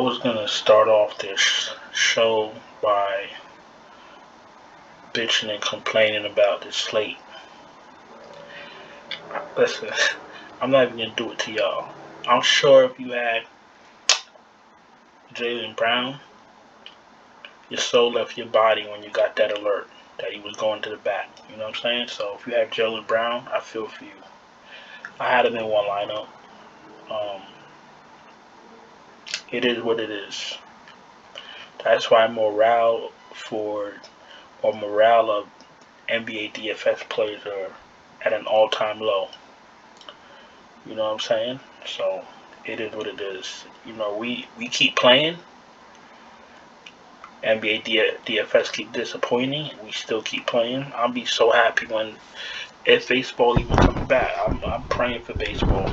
was gonna start off this show by bitching and complaining about this slate. Listen, I'm not even gonna do it to y'all. I'm sure if you had Jaylen Brown, your soul left your body when you got that alert that he was going to the bat. You know what I'm saying? So if you have Jaylen Brown, I feel for you. I had him in one lineup. It is what it is. That's why morale of NBA DFS players are at an all-time low. You know what I'm saying? So it is what it is. You know, we keep playing. NBA DFS keep disappointing. We still keep playing. I'll be so happy if baseball even comes back. I'm praying for baseball.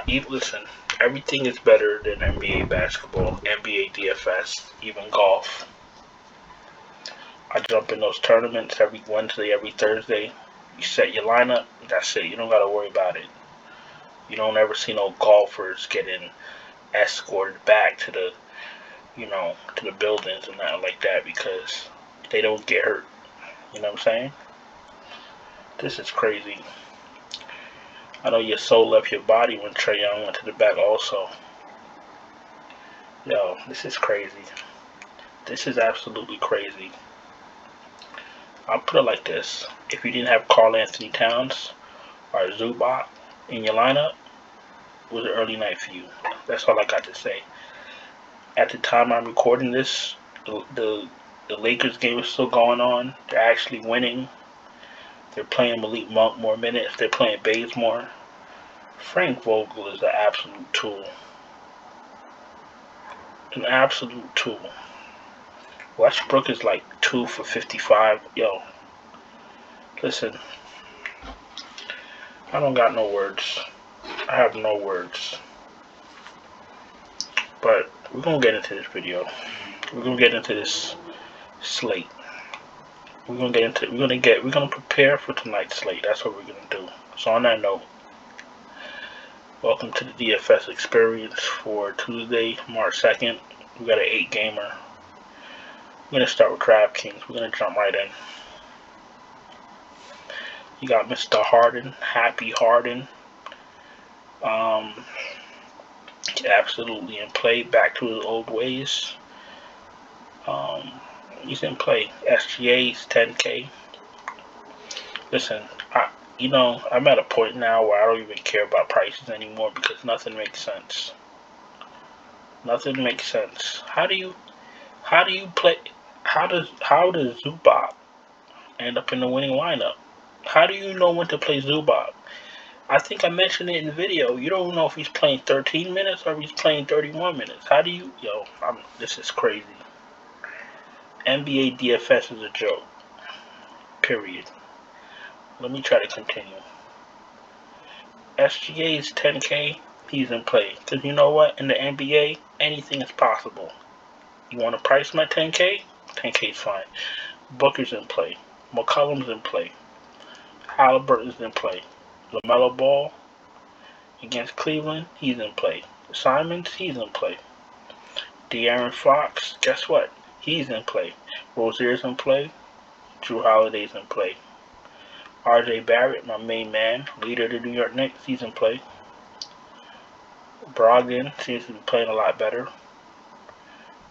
Listen, everything is better than NBA basketball, NBA DFS, even golf. I jump in those tournaments every Wednesday, every Thursday. You set your lineup, that's it. You don't gotta worry about it. You don't ever see no golfers getting escorted back to the buildings and nothing like that because they don't get hurt. You know what I'm saying? This is crazy. I know your soul left your body when Trae Young went to the back also. Yo, this is crazy. This is absolutely crazy. I'll put it like this. If you didn't have Karl Anthony Towns or Zubac in your lineup, it was an early night for you. That's all I got to say. At the time I'm recording this, the Lakers game is still going on. They're actually winning. They're playing Malik Monk more minutes. They're playing Bays more. Frank Vogel is an absolute tool. An absolute tool. Westbrook is like 2 for 55. Yo, listen. I don't got no words. I have no words. But we're gonna get into this video. We're gonna get into this slate. We're gonna prepare for tonight's slate. That's what we're gonna do. So on that note, welcome to the DFS experience for Tuesday, March 2nd. We got an 8-gamer. We're gonna start with DraftKings. We're gonna jump right in. You got Mr. Harden, Happy Harden. Absolutely in play, back to his old ways. He's in play. SGA's 10K. Listen, I'm at a point now where I don't even care about prices anymore because nothing makes sense. Nothing makes sense. How do you play? How does Zubac end up in the winning lineup? How do you know when to play Zubac? I think I mentioned it in the video. You don't know if he's playing 13 minutes or if he's playing 31 minutes. How do you... this is crazy. NBA DFS is a joke. Period. Let me try to continue. SGA's 10K, he's in play. Because you know what? In the NBA, anything is possible. You want to price my 10K? 10K is fine. Booker's in play. McCollum's in play. Halliburton's in play. LaMelo Ball against Cleveland, he's in play. Simons, he's in play. De'Aaron Fox, guess what? He's in play. Rozier's in play. Drew Holiday's in play. RJ Barrett, my main man, leader of the New York Knicks, he's in play. Brogdon seems to be playing a lot better.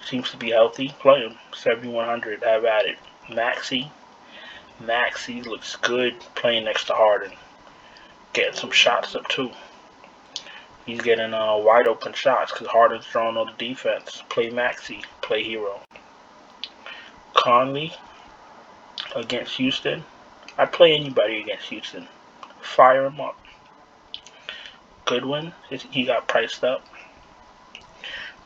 Seems to be healthy. Play him. 7,100, have at it. Maxey looks good playing next to Harden. Getting some shots up too. He's getting wide open shots because Harden's drawing all the defense. Play Maxey, play hero. Conley against Houston. I play anybody against Houston. Fire him up. Goodwin, he got priced up.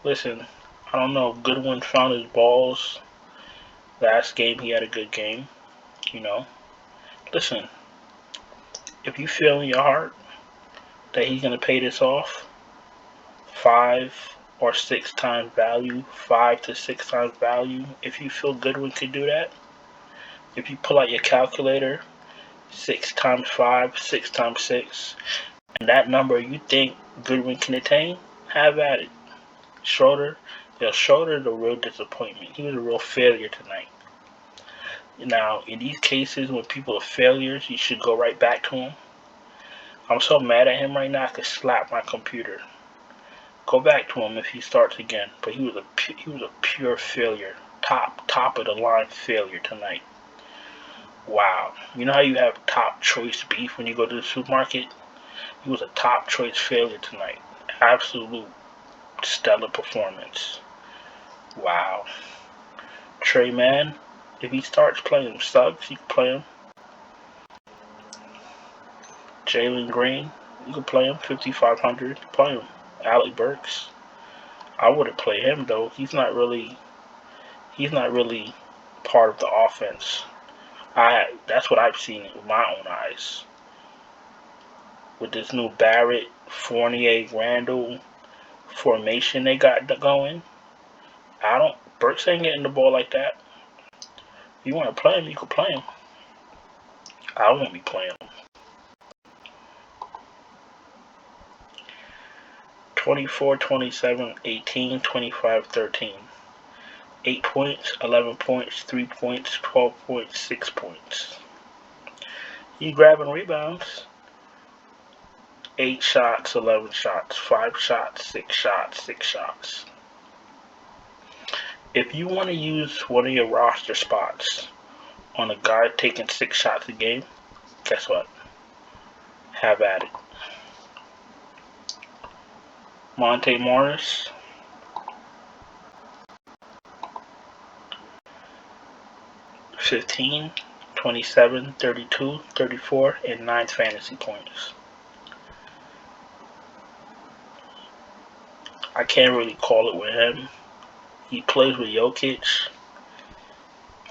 Listen, I don't know if Goodwin found his balls. Last game he had a good game. Listen, if you feel in your heart that he's going to pay this off, 5 or 6 times value, 5 to 6 times value, if you feel Goodwin could do that, if you pull out your calculator, 6 times 5, 6 times 6, and that number you think Goodwin can attain, have at it. Schroeder, Schroeder's a real disappointment. He was a real failure tonight. Now, in these cases, when people are failures, you should go right back to them. I'm so mad at him right now, I could slap my computer. Go back to him if he starts again. But he was a pure failure. Top of the line failure tonight. Wow. You know how you have top choice beef when you go to the supermarket? He was a top choice failure tonight. Absolute stellar performance. Wow. Trey Man, if he starts playing Suggs, you can play him. Jalen Green, you can play him. 5,500, play him. Alec Burks, I wouldn't play him though. He's not really part of the offense. That's what I've seen with my own eyes. With this new Barrett, Fournier, Randall formation they got going, Burks ain't getting the ball like that. If you want to play him, you can play him. I won't be playing him. 24, 27, 18, 25, 13. 8 points, 11 points, 3 points, 12 points, 6 points. He's grabbing rebounds. 8 shots, 11 shots, 5 shots, 6 shots, 6 shots. If you want to use one of your roster spots on a guy taking 6 shots a game, guess what? Have at it. Monte Morris, 15, 27, 32, 34, and 9 fantasy points. I can't really call it with him. He plays with Jokic.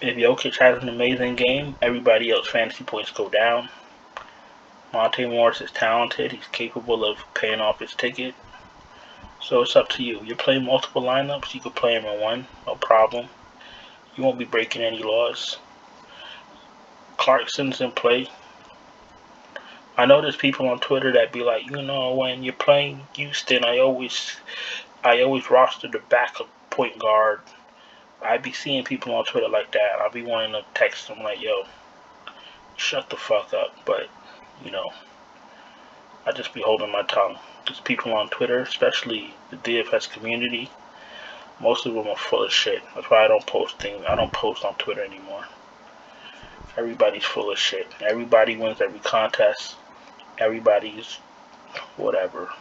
If Jokic has an amazing game, everybody else fantasy points go down. Monte Morris is talented. He's capable of paying off his ticket. So it's up to you. You're playing multiple lineups, you can play him in one, no problem. You won't be breaking any laws. Clarkson's in play. I know there's people on Twitter that be like, when you're playing Houston, I always roster the backup point guard. I be seeing people on Twitter like that. I'll be wanting to text them like, yo, shut the fuck up. But, I just be holding my tongue. There's people on Twitter, especially the DFS community. Most of them are full of shit. That's why I don't post on Twitter anymore. Everybody's full of shit. Everybody wins every contest. Everybody's whatever.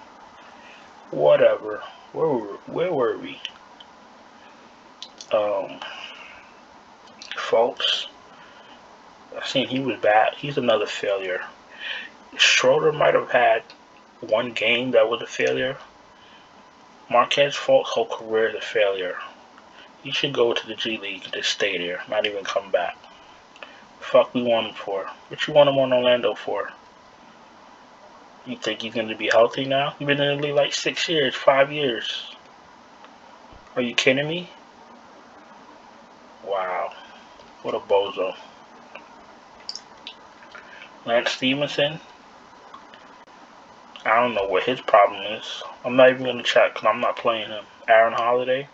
Where were we? Folks, I seen he was bad. He's another failure. Schroeder might have had one game that was a failure. Marquez Fultz's whole career is a failure. He should go to the G League and just stay there, not even come back. Fuck we want him for? What you want him on Orlando for? You think he's going to be healthy now? He's been in the league like 6 years, 5 years. Are you kidding me? Wow. What a bozo. Lance Stevenson. I don't know what his problem is. I'm not even going to check because I'm not playing him. Aaron Holiday.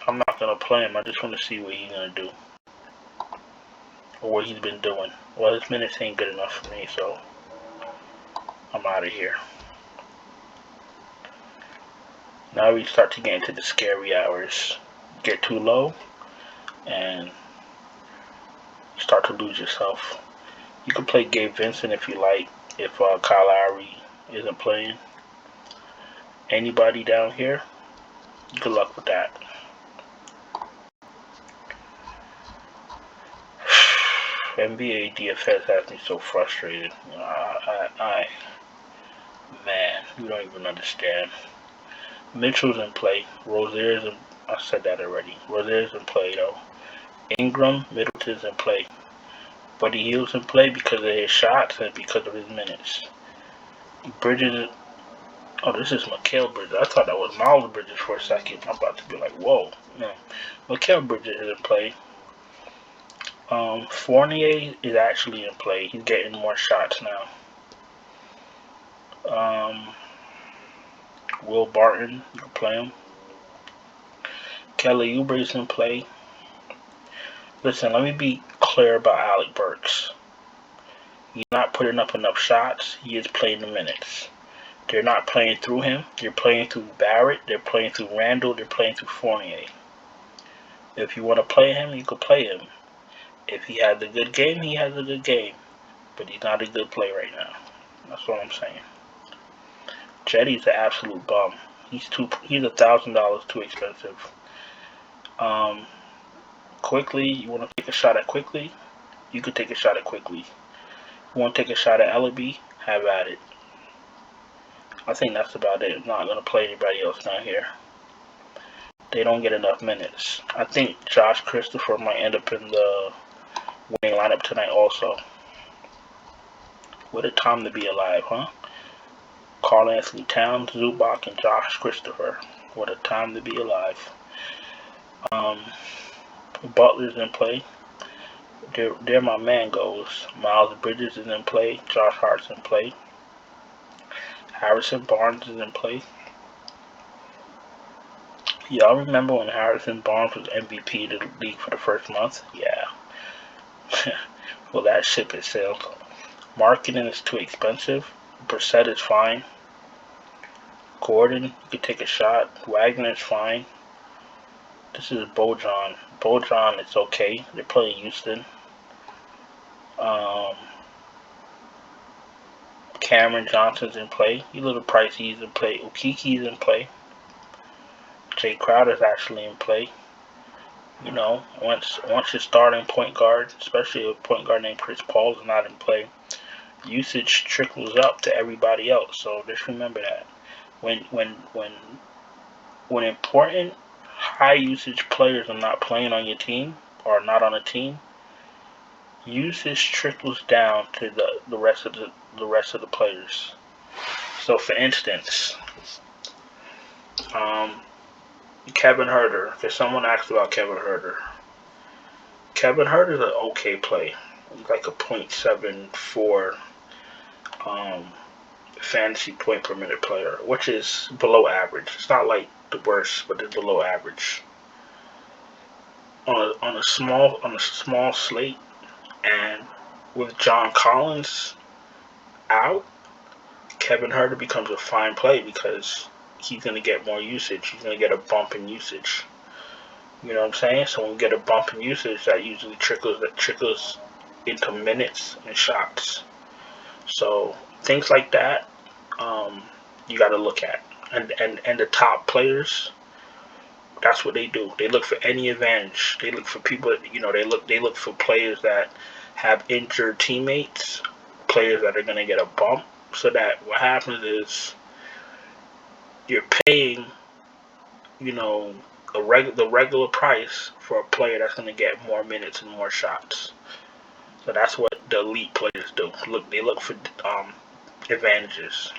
I'm not going to play him. I just want to see what he's going to do. Or what he's been doing. Well, his minutes ain't good enough for me, so I'm out of here. Now we start to get into the scary hours. Get too low, and you start to lose yourself. You can play Gabe Vincent if you like, if Kyle Lowry isn't playing. Anybody down here, good luck with that. NBA DFS has me so frustrated. Man, you don't even understand. Mitchell's in play. Rozier's in. I said that already. Rozier's in play though. Ingram, Middleton's in play. Buddy Hield's in play because of his shots and because of his minutes. Bridges. Oh, this is Mikal Bridges. I thought that was Miles Bridges for a second. I'm about to be like, whoa. No. Mikal Bridges is in play. Fournier is actually in play. He's getting more shots now. Will Barton, you can play him. Kelly Oubre's in play. Listen, let me be clear about Alec Burks. He's not putting up enough shots. He is playing the minutes. They're not playing through him. They're playing through Barrett. They're playing through Randall. They're playing through Fournier. If you want to play him, you can play him. If he has a good game, he has a good game. But he's not a good play right now. That's what I'm saying. Jetty's an absolute bum. He's $1,000 too expensive. Quickly, you want to take a shot at Quickly? You could take a shot at Quickly. You want to take a shot at Ellaby? Have at it. I think that's about it. I'm not going to play anybody else down here. They don't get enough minutes. I think Josh Christopher might end up in the winning lineup tonight also. What a time to be alive, huh? Karl Anthony Towns, Zubac, and Josh Christopher. What a time to be alive. Butler's in play. There my man goes. Miles Bridges is in play. Josh Hart's in play. Harrison Barnes is in play. Y'all remember when Harrison Barnes was MVP of the league for the first month? Yeah. Well, that ship has sailed. Marketing is too expensive. Brissett is fine. Gordon, you could take a shot. Wagner is fine. This is Bojan. Bojan is okay. They're playing Houston. Cameron Johnson's in play. He's a little pricey. He's in play. Ukiki's in play. Jay Crowder's actually in play. You know, once you're starting point guard, especially a point guard named Chris Paul is not in play, usage trickles up to everybody else. So just remember that. When important high usage players are not playing on your team or not on a team, usage trickles down to the rest of the players. So for instance, Kevin Huerter. If someone asked about Kevin Huerter, Kevin Huerter's an okay play. He's like a .74 fantasy point per minute player, which is below average. It's not like the worst, but it's below average. On a small slate, and with John Collins out, Kevin Huerter becomes a fine play because he's going to get more usage. He's going to get a bump in usage. You know what I'm saying? So when we get a bump in usage, that usually trickles into minutes and shots. So things like that, you got to look at. And the top players, that's what they do. They look for any advantage. They look for people that, they look for players that have injured teammates, players that are going to get a bump, so that what happens is you're paying, the regular price for a player that's going to get more minutes and more shots. So that's what the elite players do. They look for advantages.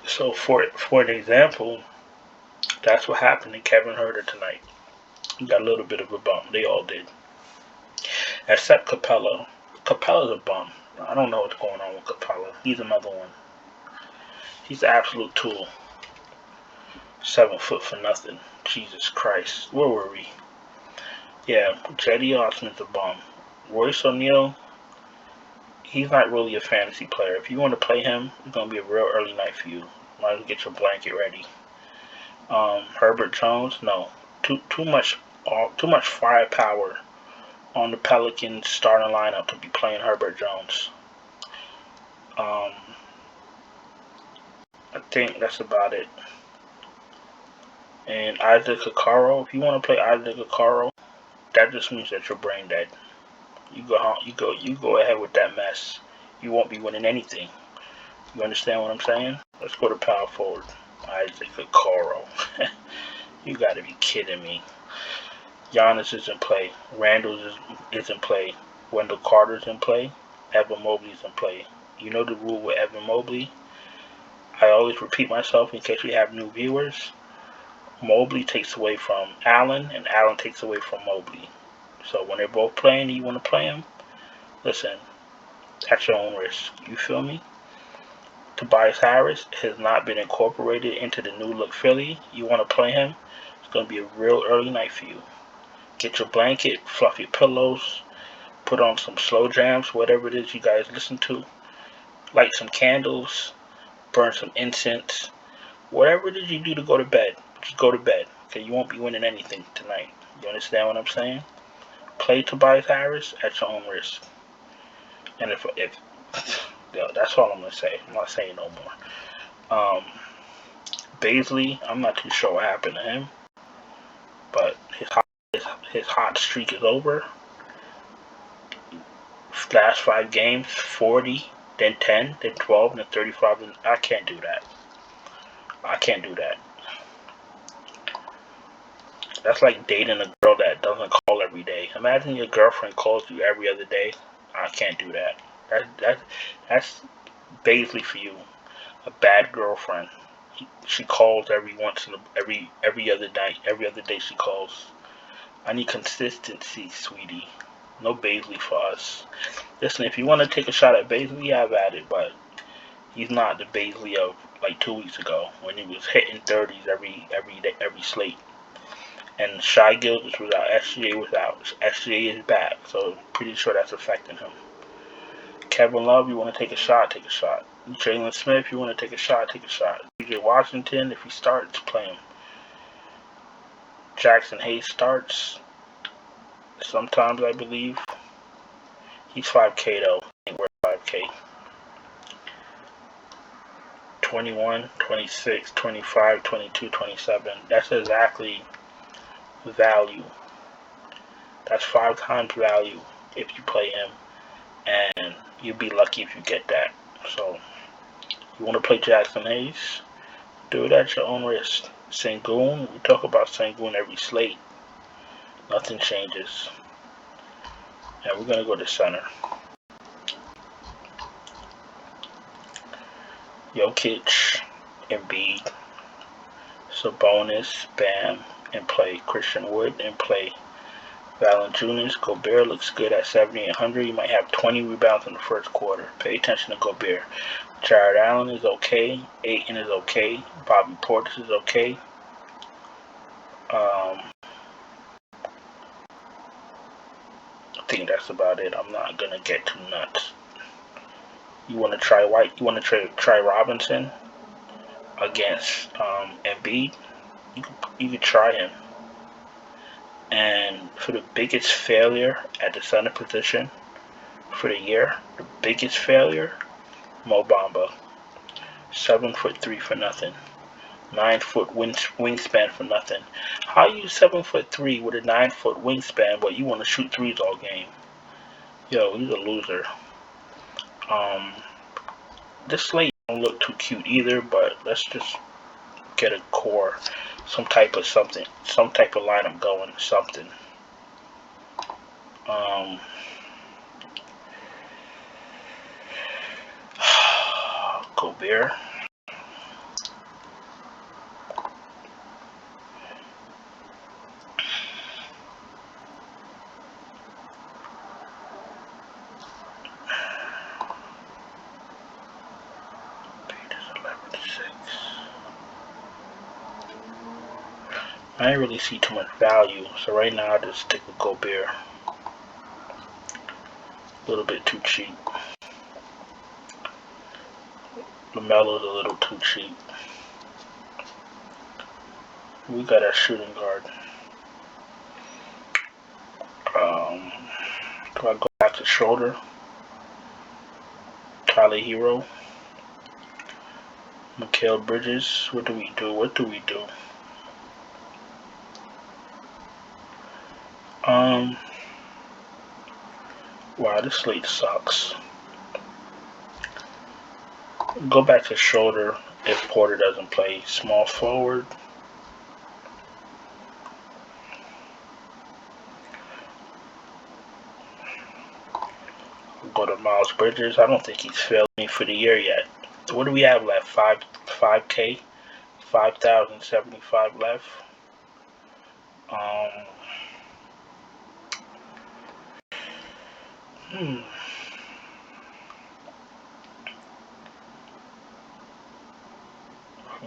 So for an example, that's what happened to Kevin Huerter tonight. He got a little bit of a bump. They all did, except Capella. Capella's a bum. I don't know what's going on with Capella. He's another one. He's an absolute tool. 7 foot for nothing. Jesus Christ. Where were we? Yeah, Jetty Osman's a bum. Royce O'Neal, he's not really a fantasy player. If you want to play him, it's going to be a real early night for you. Might as well get your blanket ready. Herbert Jones, no. Too much firepower on the Pelicans starting lineup to be playing Herbert Jones. I think that's about it. And Isaac Okoro, if you want to play Isaac Okoro, that just means that you're brain dead. You go ahead with that mess. You won't be winning anything. You understand what I'm saying? Let's go to power forward. Isaac Okoro. You gotta be kidding me. Giannis is in play. Randall is in play. Wendell Carter's in play. Evan Mobley's in play. You know the rule with Evan Mobley. I always repeat myself in case we have new viewers. Mobley takes away from Allen, and Allen takes away from Mobley. So when they're both playing and you want to play them, listen, at your own risk. You feel me? Tobias Harris has not been incorporated into the new look Philly. You want to play him? It's going to be a real early night for you. Get your blanket, fluff your pillows, put on some slow jams, whatever it is you guys listen to. Light some candles, burn some incense. Whatever it is you do to go to bed, just go to bed. Okay, you won't be winning anything tonight. You understand what I'm saying? Play Tobias Harris at your own risk. And if that's all I'm gonna say. I'm not saying no more. Baisley, I'm not too sure what happened to him, but his hot streak is over. Last 5 games, 40, then 10, then 12, then 35. And I can't do that. I can't do that. That's like dating a girl that doesn't call every day. Imagine your girlfriend calls you every other day. I can't do that. That's Baisley for you. A bad girlfriend. She calls every other night. Every other day she calls. I need consistency, sweetie. No Baisley for us. Listen, if you want to take a shot at Baisley, have at it, but he's not the Baisley of like 2 weeks ago when he was hitting 30s every day, every slate. And Shai Gilgeous was out. SGA was out. SGA is back, so I'm pretty sure that's affecting him. Kevin Love, you want to take a shot, take a shot. Jalen Smith, you want to take a shot, take a shot. PJ Washington, if he starts, play him. Jackson Hayes starts. Sometimes, I believe. He's 5K though. I think we're 5K. 21, 26, 25, 22, 27. That's exactly value. That's 5 times value if you play him. And you'll be lucky if you get that. So, you want to play Jackson Hayes? Do it at your own risk. Sengun, we talk about Sengun every slate. Nothing changes. And we're going to go to center. Jokic, Embiid, Sabonis, Bam, and play Christian Wood, and play Valanciunas. Gobert looks good at 70 and 100. You might have 20 rebounds in the first quarter. Pay attention to Gobert. Jared Allen is okay. Ayton is okay. Bobby Portis is okay. I think that's about it. I'm not gonna get too nuts. You want to try White? You want to try Robinson against Embiid? You could try him. And for the biggest failure at the center position for the year, the biggest failure, Mo Bamba, 7'3" for nothing, 9-foot wingspan for nothing. How are you 7'3" with a 9-foot wingspan, but you want to shoot threes all game? Yo, he's a loser. This slate don't look too cute either, but let's just get a core, some type of something, some type of lineup going, something. Gobert. I didn't really see too much value, so right now I just stick with Gobert. A little bit too cheap. LaMelo's a little too cheap. We got our shooting guard. Do I go back to Schroeder? Tyler Hero? Mikal Bridges? What do we do? Wow, this slate sucks. Go back to Schroeder if Porter doesn't play. Small forward. Go to Miles Bridges. I don't think he's failed me for the year yet. What do we have left? 5K? 5,075 left.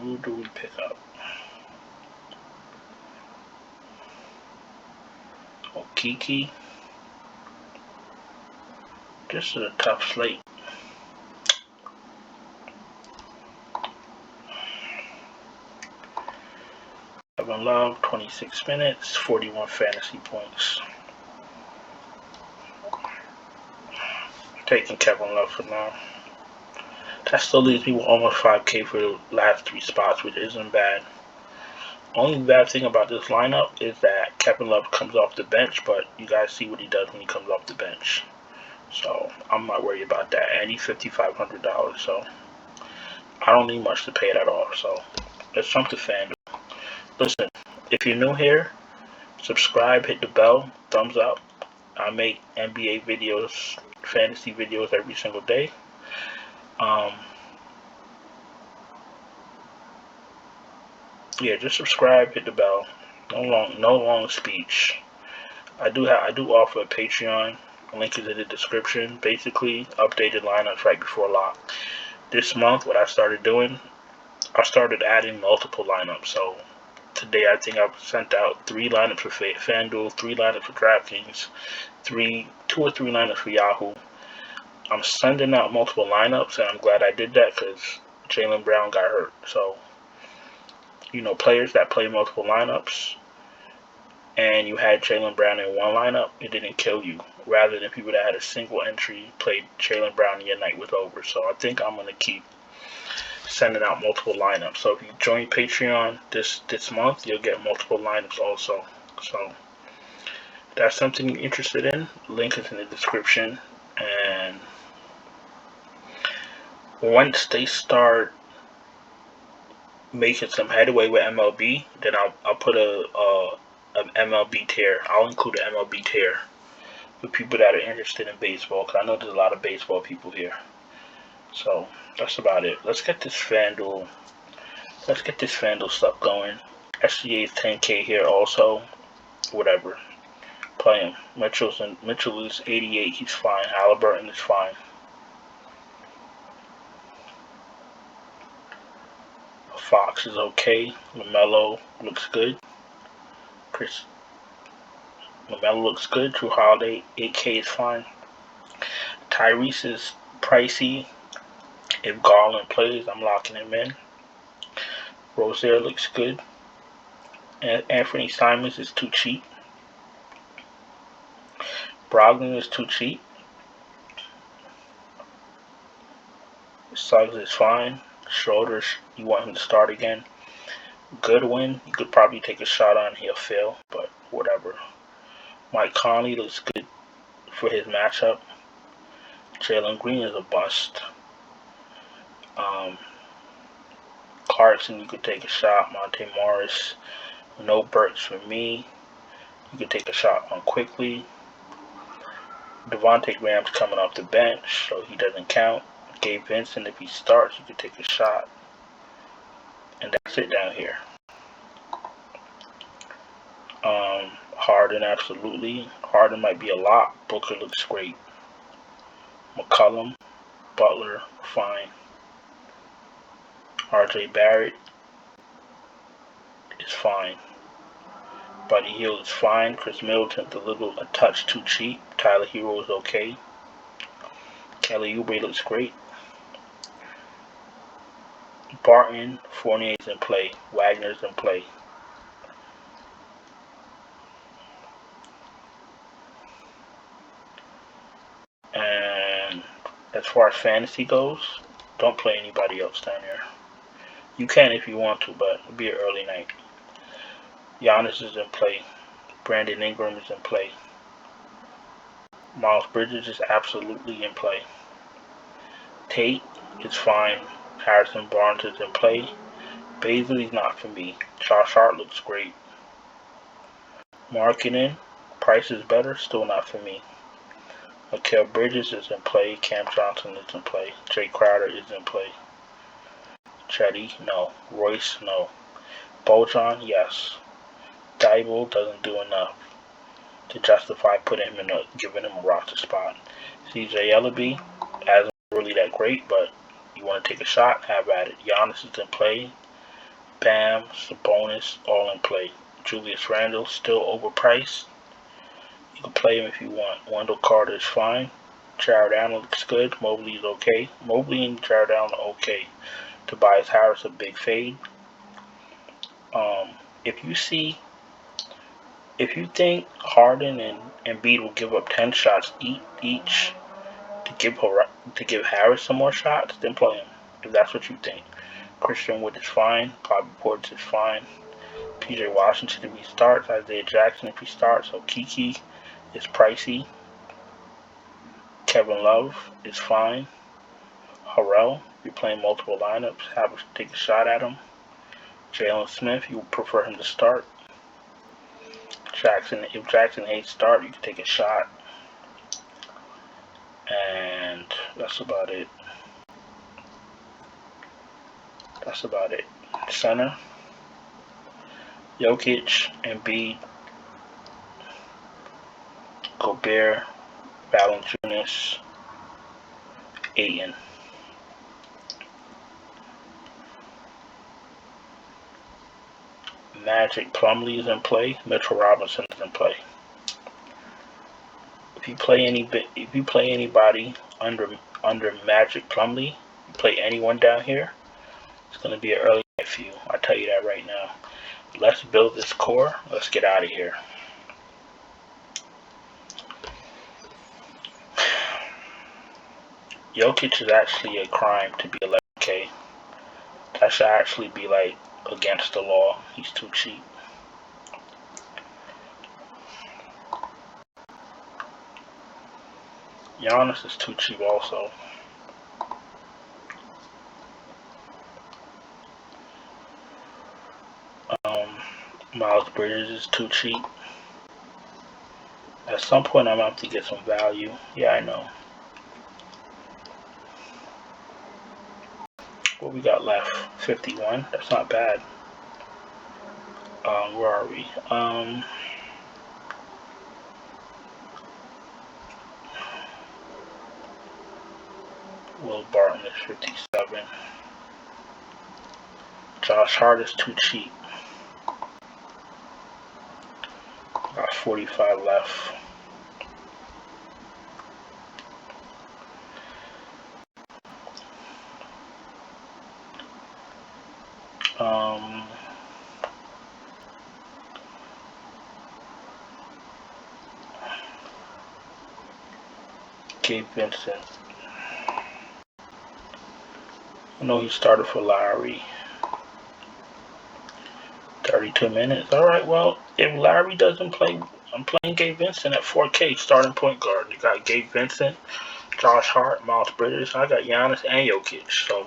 Who do we pick up? Oh, Kiki. This is a tough slate. Kevin Love, 26 minutes, 41 fantasy points. Taking Kevin Love for now. That still leaves me with almost 5K for the last 3 spots, which isn't bad. Only bad thing about this lineup is that Kevin Love comes off the bench, but you guys see what he does when he comes off the bench. So I'm not worried about that. And he's $5,500, so I don't need much to pay it at all. So let's jump to FanDuel. Listen, if you're new here, subscribe, hit the bell, thumbs up. I make NBA videos, fantasy videos every single day. Yeah, just subscribe, hit the bell. No long speech. I do offer a Patreon. Link is in the description. Basically, updated lineups right before lock. This month, what I started doing, I started adding multiple lineups. So today, I think I've sent out 3 lineups for FanDuel, 3 lineups for DraftKings, 2 or 3 lineups for Yahoo. I'm sending out multiple lineups, and I'm glad I did that because Jaylen Brown got hurt. So, you know, players that play multiple lineups and you had Jaylen Brown in one lineup, it didn't kill you. Rather than people that had a single entry, played Jaylen Brown and your night was over. So I think I'm going to keep sending out multiple lineups. So if you join Patreon this month, you'll get multiple lineups also. So if that's something you're interested in, link is in the description. And once they start making some headway with MLB, then I'll put an MLB tier. I'll include an MLB tier for people that are interested in baseball, because I know there's a lot of baseball people here. So that's about it. Let's get this FanDuel stuff going. SGA is 10K here also. Whatever. Play him. Mitchell is 88. He's fine. Halliburton is fine. Fox is okay. LaMelo looks good. LaMelo looks good. Drew Holiday, 8K is fine. Tyrese is pricey. If Garland plays, I'm locking him in. Rozier looks good. And Anthony Simons is too cheap. Brogdon is too cheap. Suggs is fine. Schroeder, you want him to start again. Goodwin, you could probably take a shot on. He'll fail, but whatever. Mike Conley looks good for his matchup. Jalen Green is a bust. Clarkson, you could take a shot. Monte Morris, no Burks for me. You could take a shot on quickly. Devontae Graham's coming off the bench, so he doesn't count. Gabe Vincent, if he starts, you could take a shot. And that's it down here. Harden, absolutely. Harden might be a lot. Booker looks great. McCollum, Butler, fine. RJ Barrett is fine. Buddy Hield is fine. Chris Middleton's a touch too cheap. Tyler Hero is okay. Kelly Oubre looks great. Barton, Fournier's in play. Wagner's in play. And as far as fantasy goes, don't play anybody else down here. You can if you want to, but it'll be an early night. Giannis is in play. Brandon Ingram is in play. Miles Bridges is absolutely in play. Tate is fine. Harrison Barnes is in play. Baisley's not for me. Josh Hart looks great. Marketing, Price is better, still not for me. Mikal Bridges is in play. Cam Johnson is in play. Jay Crowder is in play. Chetty, no. Royce, no. Bojan, yes. Dybul doesn't do enough to justify giving him a roster spot. CJ Ellaby hasn't really that great, but you want to take a shot, have at it. Giannis is in play. Bam, Sabonis, all in play. Julius Randle, still overpriced. You can play him if you want. Wendell Carter is fine. Jared Allen looks good. Mobley's okay. Mobley and Jared Allen are okay. Tobias Harris a big fade. If you think Harden and Embiid will give up 10 shots each to give Harris some more shots, then play him. If that's what you think. Christian Wood is fine. Bobby Portis is fine. PJ Washington if he starts. Isaiah Jackson if he starts. So Kiki is pricey. Kevin Love is fine. Harrell, if you're playing multiple lineups, take a shot at him. Jalen Smith, you would prefer him to start. If Jackson hates start, you can take a shot. And that's about it. Center, Jokic, Embiid, Gobert, Valanciunas, Ayton. Magic, Plumlee is in play. Mitchell Robinson is in play. If you play anybody under Magic, Plumlee, you play anyone down here, it's going to be an early night for you. I'll tell you that right now. Let's build this core. Let's get out of here. Jokic is actually a crime to be 11K. That should actually be like against the law. He's too cheap. Giannis is too cheap also. Miles Bridges is too cheap. At some point I'm going to have to get some value. Yeah, I know. What we got left? 51. That's not bad. Where are we? Will Barton is 57. Josh Hart is too cheap. Got 45 left. Gabe Vincent. I know he started for Lowry. 32 minutes. Alright, well, if Lowry doesn't play, I'm playing Gabe Vincent at 4K, starting point guard. You got Gabe Vincent, Josh Hart, Miles Bridges. I got Giannis and Jokic. So,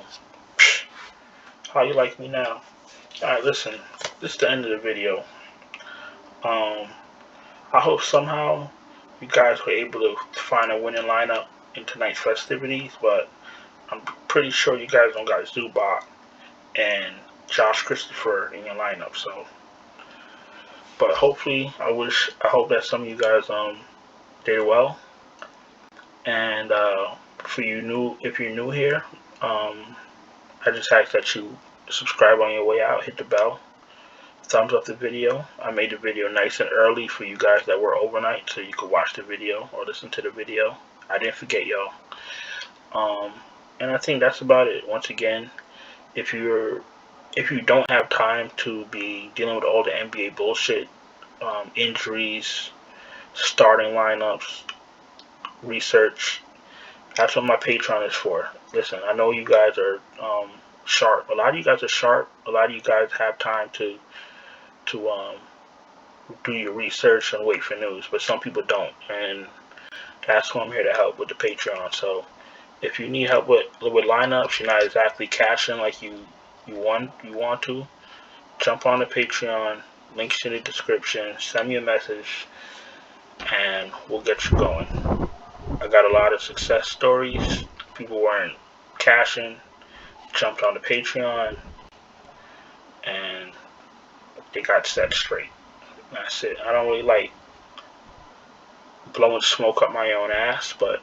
how you like me now? Alright, listen. This is the end of the video. I hope somehow you guys were able to find a winning lineup in tonight's festivities, but I'm pretty sure you guys don't got Zubac and Josh Christopher in your lineup. So, but hopefully, I hope that some of you guys did well. And if you're new here, I just ask that you subscribe on your way out, hit the bell, thumbs up the video. I made the video nice and early for you guys that were overnight, so you could watch the video or listen to the video. I didn't forget y'all. And I think that's about it. Once again, if you don't have time to be dealing with all the NBA bullshit, injuries, starting lineups, research, that's what my Patreon is for. Listen, I know you guys are sharp. A lot of you guys are sharp. A lot of you guys have time to do your research and wait for news, but some people don't, and that's who I'm here to help with the Patreon. So if you need help with lineups, you're not exactly cashing like you want to, jump on the Patreon, links in the description, send me a message, and we'll get you going. I got a lot of success stories. People weren't cashing, jumped on the Patreon, and they got set straight. That's it. I don't really like blowing smoke up my own ass, but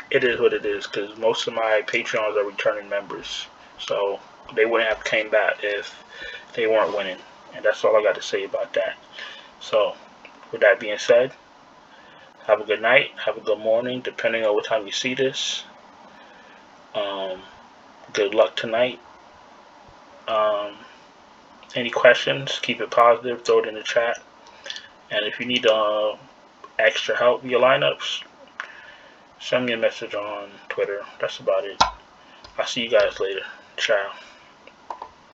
it is what it is, because most of my Patreons are returning members, so they wouldn't have came back if they weren't winning. And that's all I got to say about that. So, with that being said, have a good night, have a good morning, depending on what time you see this. Good luck tonight. Any questions, keep it positive, throw it in the chat. And if you need extra help with your lineups, send me a message on Twitter. That's about it. I'll see you guys later. Ciao.